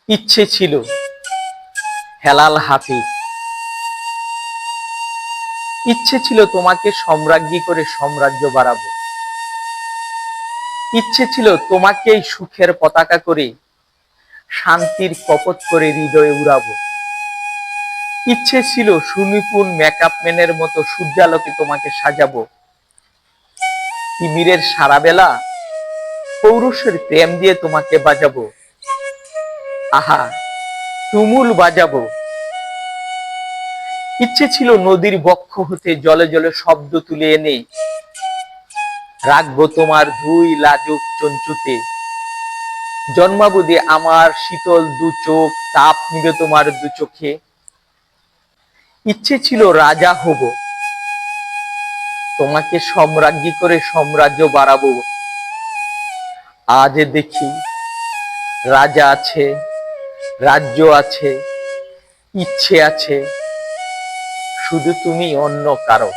ইচ্ছে ছিল হেলাল হাফিজ, ইচ্ছে ছিল তোমাকে সম্রাজ্ঞী করে সাম্রাজ্য বাড়াবো, ইচ্ছে ছিল তোমাকেই সুখের পতাকা করে শান্তির কপট করে হৃদয়ে উড়াবো। ইচ্ছে ছিল সুনিপুণ মেকআপ ম্যানের মতো সূর্যালোকে তোমাকে সাজাবো, তিমিরের সারা বেলা পৌরুষের প্রেম দিয়ে তোমাকে বাজাবো, আহা তুমুল বাজাবো। ইচ্ছে ছিল নদীর বক্ষ হতে জলে জলে শব্দ তুলে এনে রাখবো তোমার ধুই লাজুক চঞ্চুতে, জন্মাবধি আমার শীতল দু চোখ তাপ নিবে তোমার দু চোখে। ইচ্ছে ছিল রাজা হব, তোমাকে সম্রাজ্ঞী করে সাম্রাজ্য বাড়াবো। আজ দেখি রাজা আছে, রাজ্য আছে, ইচ্ছে আছে, শুধু তুমি অন্য কারো।